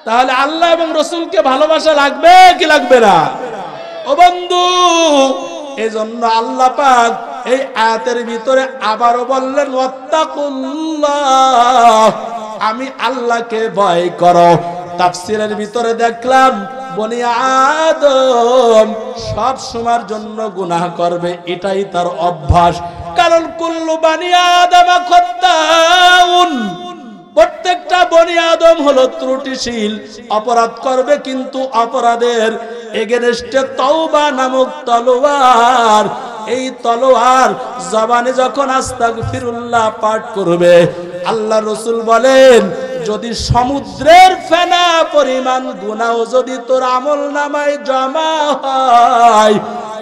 তাহলে আল্লাহ এবং রাসূলকে ভালোবাসা লাগবে কি লাগবে না? ও বন্ধু, এজন্য আল্লাহ পাক এই আয়াতের ভিতরে আবারও বললেন, ওয়াত্তাকুল্লাহ, আমি আল্লাহকে ভয় করো। তাফসীরের ভিতরে দেখলাম বনি আদম সব সময়ের জন্য গুনাহ করবে, এটাই তার অভ্যাস। কারণ কুল্লু বানি আদম খাত্তাউন, প্রত্যেকটা বনি আদম হলো ত্রুটিশীল, অপরাধ করবে, কিন্তু অপরাধের এগেনস্টে তওবা নামক তলোয়ার, এই তলোয়ার জবানে যখন আস্তাগফিরুল্লাহ পাঠ করবে, আল্লাহ রাসূল বলেন, যদি সমুদ্রের ফেনা পরিমাণ গুনাহ যদি তোর আমলনামায় জমা হয়,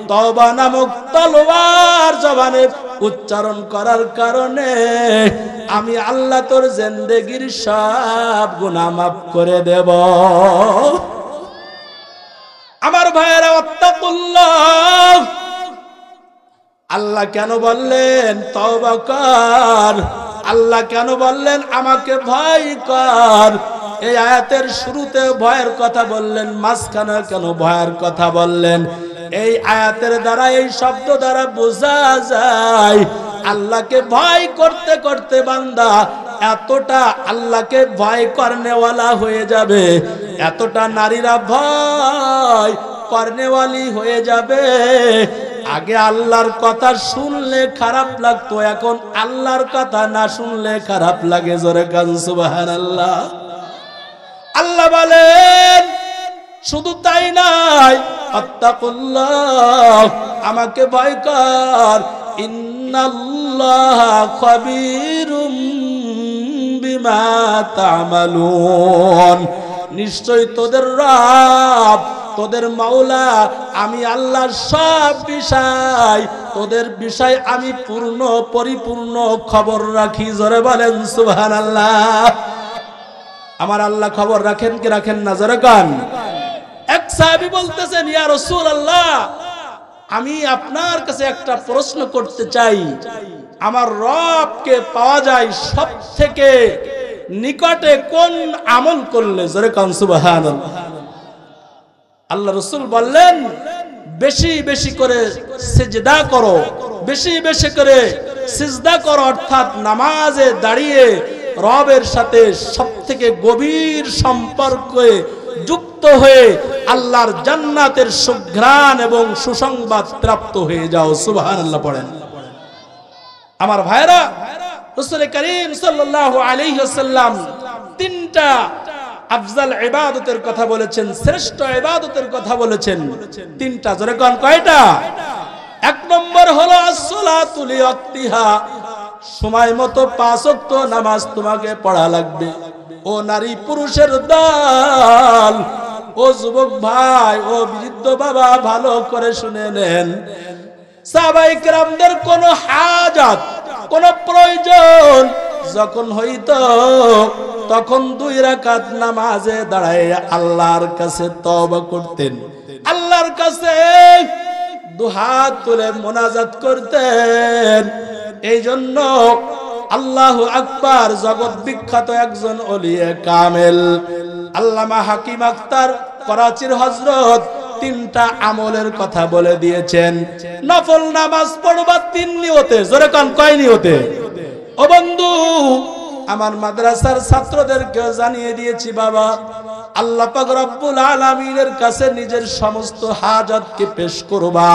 তওবা নামক তলোয়ার জবানে উচ্চারণ করার কারণে আমি আল্লাহ তোর জিন্দেগীর সব গুনাহ মাফ করে দেব। আমার ভাইয়েরা, ওয়াত্তাকুল্লাহ, আল্লাহ কেন বললেন তওবা কর? আল্লাহ কেন বললেন আমাকে ভয় কর? এই আয়াতের শুরুতে ভয়ের কথা বললেন, মাঝখানে কেন ভয়ের কথা বললেন? এই আয়াতের দ্বারা, এই শব্দ দ্বারা বোঝা যায় আল্লাহকে ভয় করতে করতে বান্দা এতটা আল্লাহকে ভয় করনেওয়ালা হয়ে যাবে, এতটা নারীরা ভয় করনেওয়ালি হয়ে যাবে। আগে আল্লাহর কথা শুনলে খারাপ লাগতো, এখন আল্লাহর কথা না শুনলে খারাপ লাগে। জোরে কান সুবহানাল্লাহ। আল্লাহ বলেন, শুধু তাই নাই, আত্তাকুল্লাহ, আমাকে ভয় কর, ইন্নাল্লাহা খাবীরুম বিমা তা'মালুন, নিশ্চয় তোদের রব, তোদের মাওলা, আমি আল্লাহর সব বিষয়, তোদের বিষয় আমি পূর্ণ পরিপূর্ণ খবর রাখি। জোরে বলেন সুবহানাল্লাহ। আমার আল্লাহ খবর রাখেন কি রাখেন না? জোরে কান। এক সাহাবী বলতেছেন, ইয়া রাসূলুল্লাহ, আমি আপনার কাছে একটা প্রশ্ন করতে চাই, আমার রবকে পাওয়া যায় সব থেকে নিকটে কোন আমল করলে? জোরে কান সুবহানাল্লাহ। আল্লাহ রাসূল বললেন, বেশি বেশি করে সিজদা করো, বেশি বেশি করে সিজদা করো, অর্থাৎ নামাজে দাঁড়িয়ে রবের সাথে সবথেকে গভীর সম্পর্কে যুক্ত হয়ে আল্লাহর জান্নাতের সুঘ্রাণ এবং সুসংবাদ প্রাপ্ত হয়ে যাও। সুবহানাল্লাহ পড়েন। আমার ভাইরা, রাসূল করিম সাল্লাল্লাহু আলাইহি ওয়াসাল্লাম তিনটা আফজাল ইবাদতের কথা বলেছেন, শ্রেষ্ঠ ইবাদতের কথা বলেছেন তিনটা। জোরে কোন কয়টা? এক নম্বর হলো as-সালাতু লিওয়াক্তিহা, সময় মতো 5 ওয়াক্ত নামাজ তোমাকে পড়া লাগবে। ও নারী পুরুষের দল, ও যুবক ভাই, ও বৃদ্ধ বাবা, ভালো করে শুনে নেন, সাহাবায়ে কেরামদের কোন হাজাত, কোন প্রয়োজন যখন হইতো, তখন 2 রাকাত নামাজে দাঁড়ায় আল্লাহর কাছে তওবা করতেন, আল্লাহর কাছে দুহাত তুলে মোনাজাত করতেন। এই জন্য আল্লাহু আকবার, জগৎ বিখ্যাত একজন ওলিয়ে কামেল আল্লামা হাকিম আখতার করাচির হযরত 3টা আমলের কথা বলে দিয়েছেন। নফল নামাজ পড়বা 3 নিয়তে। জোরে কান, কয় নিয়তে? ও বন্ধু, আমার মাদ্রাসার ছাত্রদেরকে জানিয়ে দিয়েছি, বাবা, আল্লাহ পাক রব্বুল আলামিনের কাছে নিজের সমস্ত হাজাতকে পেশ করবা।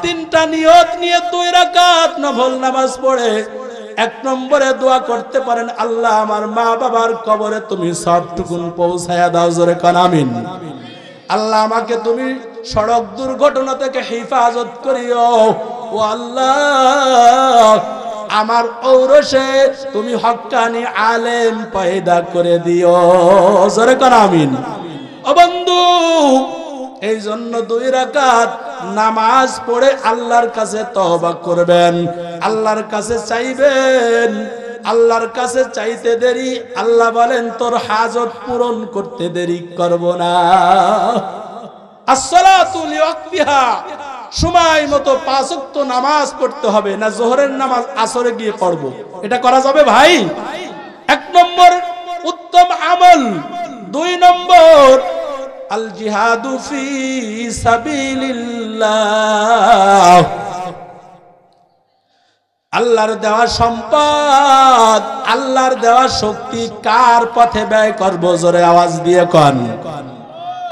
3টা নিয়ত নিয়ে 2 রাকাত নফল নামাজ পড়ে 1 নম্বরে দোয়া করতে পারেন, আল্লাহ আমার মা বাবার কবরে তুমি সবটুকুন পৌঁছায়া দাও। জোরে কান আমিন। আল্লাহ আমাকে তুমি সড়ক দুর্ঘটনা থেকে হেফাজত করিও। ও আল্লাহ, আমার ঔরসে তুমি হক্কানি আলেম পয়দা করে দিও। জোরে কান আমিন। ও বন্ধু, এই জন্য 2 রাকাত নামাজ পড়ে আল্লাহর কাছে তওবা করবেন, আল্লাহর কাছে চাইবেন। আল্লাহর কাছে চাইতে দেরি, আল্লাহ বলেন তোর হাজত পূরণ করতে দেরি করব না। আসসালাতু লিওয়াক্তিহা, সময় মতো 5 ওয়াক্ত নামাজ পড়তে হবে না। যোহরের নামাজ আসরে গিয়ে পড়ব, এটা করা যাবে ভাই? 1 নম্বর উত্তম আমল। 2 নম্বর আল জিহাদু ফি সাবিলিল্লাহ, আল্লাহর দেওয়া সম্পদ, আল্লাহর দেওয়া শক্তি কার পথে ব্যয় করব? জোরে আওয়াজ দিয়ে কোন।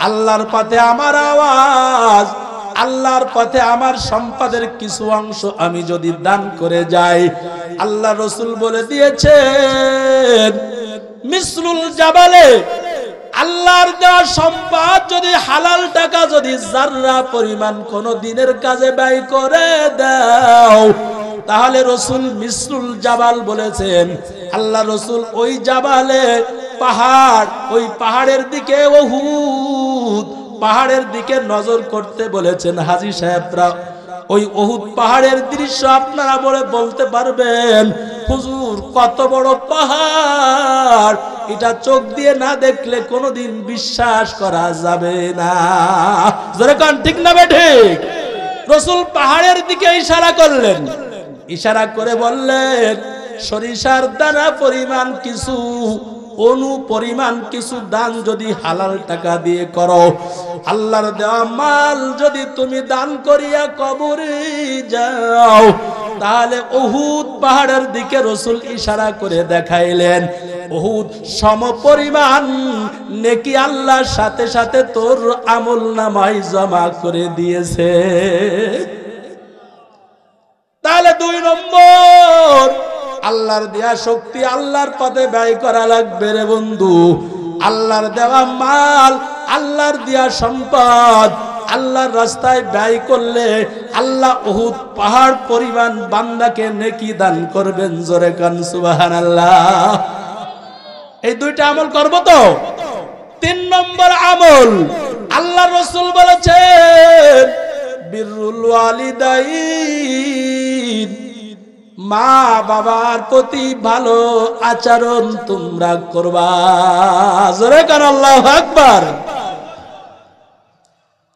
আল্লাহর পথে আমার আওয়াজ, আল্লাহর পথে আমার সম্পদের কিছু অংশ আমি যদি দান করে যাই, আল্লাহ রাসূল বলে দিয়েছেন মিসলুল জাবালে, আল্লাহর দেওয়া সম্পদ যদি হালাল টাকা যদি যাররা পরিমাণ কোন দিনের কাজে ব্যয় করে দাও, তাহলে রাসূল মিসলুল জাবাল বলেছেন। আল্লাহ রাসূল ওই জাবালে পাহাড়, ওই পাহাড়ের দিকে, উহুদ পাহাড়ের দিকে নজর করতে বলেছেন। হাজী সাহেবরা ওই উহুদ পাহাড়ের দৃশ্য আপনারা বলতে পারবেন হুজুর কত বড় পাহাড়, এটা চোখ দিয়ে না দেখলে কোনোদিন বিশ্বাস করা যাবে না। জোরে কোন ঠিক না ঠিক? রাসূল পাহাড়ের দিকে ইশারা করলেন, ইশারা করে বললেন সরিষার দানা পরিমাণ কিছু, অনু পরিমাণ কিছু দান যদি হালাল টাকা দিয়ে করো, আল্লাহর দেওয়া মাল যদি তুমি দান করিয়া কবরে যাও, তাহলে উহুদ পাহাড়ের দিকে রাসূল ইশারা করে দেখাইলেন উহুদ সম পরিমাণ নেকি আল্লাহর সাথে সাথে তোর আমলনামায় জমা করে দিয়েছে। তাহলে 2 নম্বর আল্লাহর দেওয়া শক্তি আল্লাহর পথে ব্যয় করা লাগবে রে বন্ধু। আল্লাহর দেওয়া মাল, আল্লাহর দেওয়া সম্পদ আল্লাহর রাস্তায় ব্যয় করলে আল্লাহ উহুদ পাহাড় পরিমাণ বান্দাকে নেকি দান করবেন। জোরে কান সুবহানাল্লাহ। এই 2টা আমল করব তো। 3 নম্বর আমল, আল্লাহ রাসূল বলেছেন বিররুল ওয়ালিদাইন, মা বাবার প্রতি ভালো আচরণ তোমরা করবা। জোরে কান আল্লাহু আকবার।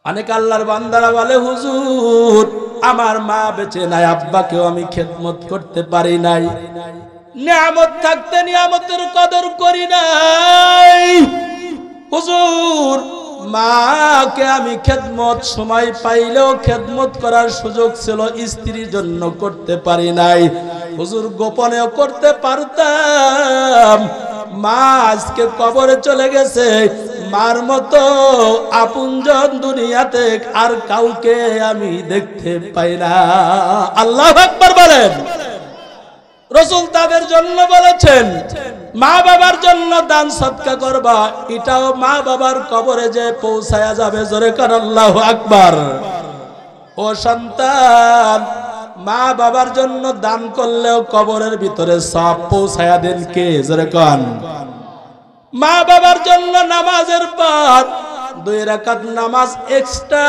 অনেক আল্লাহর বান্দারা বলে হুজুর আমার মা বেঁচে নাই, আব্বাকেও আমি খেদমত করতে পারি নাই, নিয়ামত থাকতে নিয়ামতের কদর করি নাই। হুজুর মাকে আমি খেদমত সময় পাইলেও খেদমত করার সুযোগ ছিল, স্ত্রীর জন্য করতে পারি নাই। হুজুর গোপনেও করতে পারতাম, মা আজকে কবরে চলে গেছে, মার মতো আপনজন দুনিয়াতে আর কাউকে আমি দেখতে পাই না। আল্লাহু আকবার বলেন। রাসূল তাদের জন্য বলেছেন মা বাবার জন্য দান সদকা করবা, এটাও মা বাবার কবরে যে পৌঁছায়া যাবে। জোরে কান আল্লাহু আকবার। ও সন্তান, মা বাবার জন্য দান করলেও কবরের ভিতরে সব পৌঁছায়া দেন কে? জোরে কান। মা বাবার জন্য নামাজের পর 2 রাকাত নামাজ এক্সট্রা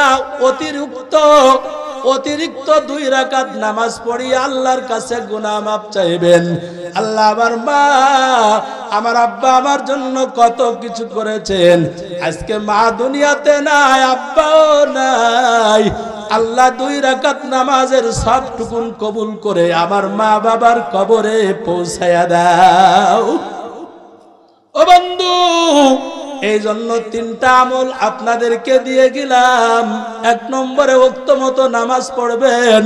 অতিরিক্ত 2 রাকাত নামাজ পড়ি আল্লাহর কাছে গুনাহ মাফ চাইবেন। আল্লাহ আমার মা আমার আব্বা আমার জন্য কত কিছু করেছেন, আজকে মা দুনিয়াতে নাই, আব্বাও নাই, আল্লাহ 2 রাকাত নামাজের সবটুকুন কবুল করে আমার মা বাবার কবরে পৌঁছায়া দাও। ও বন্ধু, এই জন্য 3টা আমল আপনাদেরকে দিয়ে গেলাম। 1 নম্বরে ওয়াক্ত মতো নামাজ পড়বেন,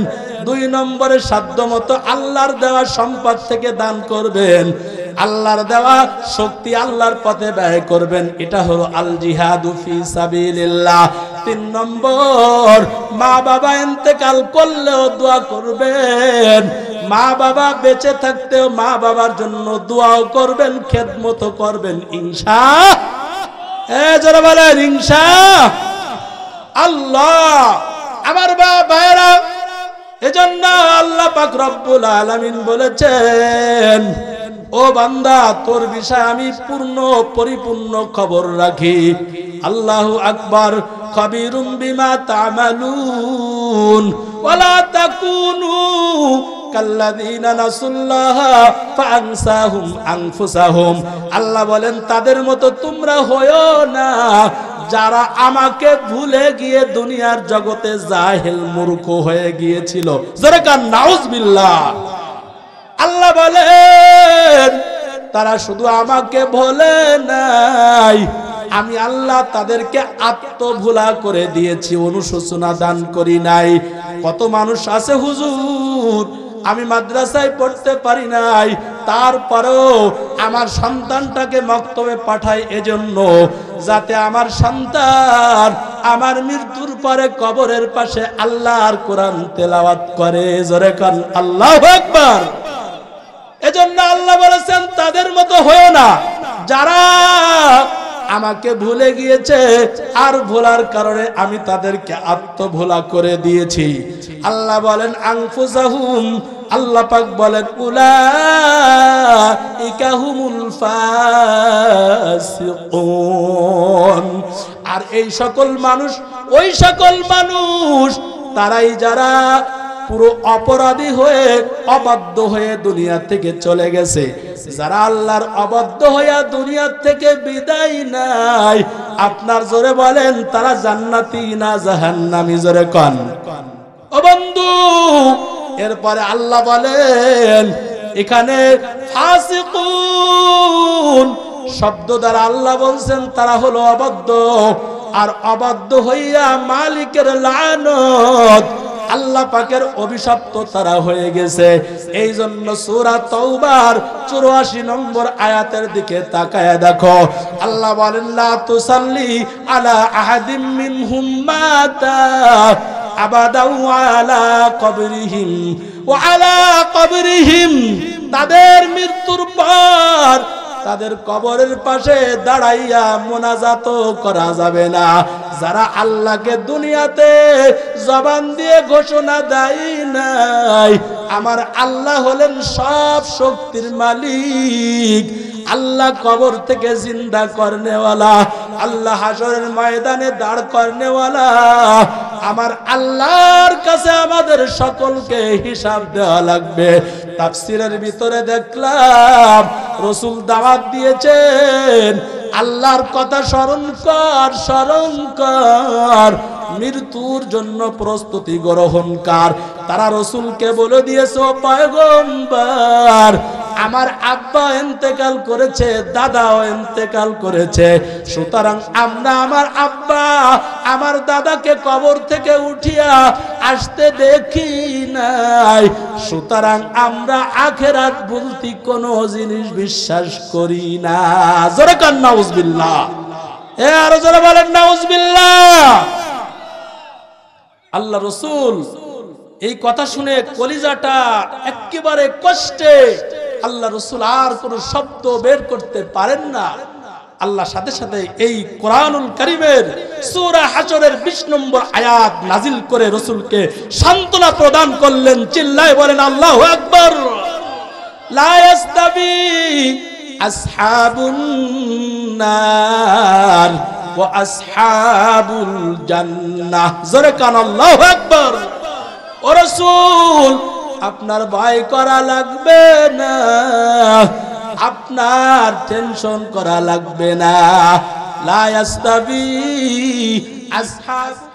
2 নম্বরে সাধ্য মতো আল্লাহর দেওয়া সম্পদ থেকে দান করবেন, আল্লাহর দেওয়া শক্তি আল্লাহর পথে ব্যয় করবেন। এটা হলো আল জিহাদু ফি সাবিলিল্লাহ। 3 নম্বর মা বাবা ইন্তেকাল করলেও দোয়া করবেন, মা বাবা বেঁচে থাকতেও মা বাবার জন্য দোয়াও করবেন, খেদমত করবেন ইনশাআল্লাহ। যারা বলেন ইনশাআল্লাহ। আমার ভাইরা, এজন্য আল্লাহ পাক রব্বুল আলামিন বলেছেন ও বান্দা তোর বিষয় আমি পরিপূর্ণ খবর রাখি। আল্লাহু আকবার। খাবীরুম বিমা তা'মালুন ওয়ালা তাকুনু কাল্লাযীনা নাসুল্লাহা ফাআনসাহুম আনফুসাহুম। আল্লাহ বলেন তাদের মতো তোমরা হয়ো না যারা আমাকে ভুলে গিয়ে দুনিয়ার জগতে জাহেল মূর্খ হয়ে গিয়েছিল। জোরে কান নাউজুবিল্লাহ। আল্লাহ বলেন তারা শুধু আমাকে ভোলে নাই, আমি আল্লাহ তাদেরকে আত্মভোলা করে দিয়েছি, অনুশোচনা দান করি নাই। কত মানুষ আছে হুজুর আমি মাদ্রাসায় পড়তে পারি নাই, তারপরেও আমার সন্তানটাকে মক্তবে পাঠাই এজন্য যাতে আমার সন্তান আমার মৃত্যুর পরে কবরের পাশে আল্লাহর কোরআন তেলাওয়াত করে। জোরে কান আল্লাহু আকবার। এজন্য আল্লাহ বলেছেন তাদের মতো হয়ো না যারা আমাকে ভুলে গিয়েছে, আর ভোলার কারণে আমি তাদেরকে আত্মভোলা করে দিয়েছি। আল্লাহ বলেন আনফুসাহুম, আল্লাহ পাক বলেন উলাইকা হুমুল ফাসিকুন। আর এই সকল মানুষ, ওই সকল মানুষ তারাই যারা পুরো অপরাধী হয়ে অবাধ্য হয়ে দুনিয়া থেকে চলে গেছে। যারা আল্লাহর অবাধ্য হয়ে দুনিয়া থেকে বিদায় নাই, আপনার জোরে বলেন তারা জান্নাতি না জাহান্নামী? জোরে কোন ও বন্ধু। এরপরে আল্লাহ বলেন এখানে ফাসিকুন শব্দ দ্বারা আল্লাহ বলছেন তারা হলো অবাধ্য, আর অবাধ্য হইয়া মালিকের লানত আল্লাহ পাকের অভিশপ্ত তারা হয়ে গেছে। এই জন্য সূরা তাওবার 84 নম্বর আয়াতের দিকে তাকায়া দেখো, আল্লাহ বলেন লা তুসাল্লি আলা আহাদিম মিনহুম মাতা আবাদাউ আলা কবরিহিম ওয়া আলা কবরিহিম। তাদের মৃত্যুর পর তাদের কবরের পাশে দাঁড়াইয়া মোনাজাত করা যাবে না। যারা আল্লাহকে দুনিয়াতে জবান দিয়ে ঘোষণা দেয় নাই আমার আল্লাহ হলেন সব শক্তির মালিক, আল্লাহ কবর থেকে জিন্দা করনেওয়ালা, আল্লাহ হাসরের ময়দানে দাঁড় করনেওয়ালা, আমার আল্লাহর কাছে আমাদের সকলকে হিসাব দেওয়া লাগবে। তাফসীরের ভিতরে দেখলাম রাসূল দাওয়াত দিয়েছেন আল্লাহর কথা স্মরণ কর, স্মরণ কর, মৃত্যুর জন্য প্রস্তুতি গ্রহণ কর। তারা রাসূলকে বলে দিয়েছে ও পয়গম্বর আমার আব্বা ইন্তেকাল করেছে, দাদাও ইন্তেকাল করেছে, সুতরাং আমরা আমার আব্বা আমার দাদাকে কবর থেকে উঠিয়া আসতে দেখি নাই, সুতরাং আমরা আখিরাত বলতে কোনো জিনিস বিশ্বাস করি না। জোরে কান নাউজুবিল্লাহ। আরো জোরে বলেন নাউজুবিল্লাহ। আল্লাহ রাসূল এই কথা শুনে কলিজাটা একেবারে কষ্টে, আল্লাহ রাসূল আর কোনো শব্দ বের করতে পারেন না। আল্লাহ সাথে সাথে এই কোরআনুল কারীমের সূরা হাশরের 20 নম্বর আয়াত নাজিল করে রাসূলকে সান্ত্বনা প্রদান করলেন। চিল্লায় বলেন আল্লাহু আকবার। লা ইয়াস্তাবি আসহাবুন নার ওয়া আসহাবুল জান্নাহ। জোরে কান আল্লাহু আকবার। ও রাসূল আপনার ভয় করা লাগবে না, আপনার টেনশন করা লাগবে না। লা ইয়াস্তাবি আসহাব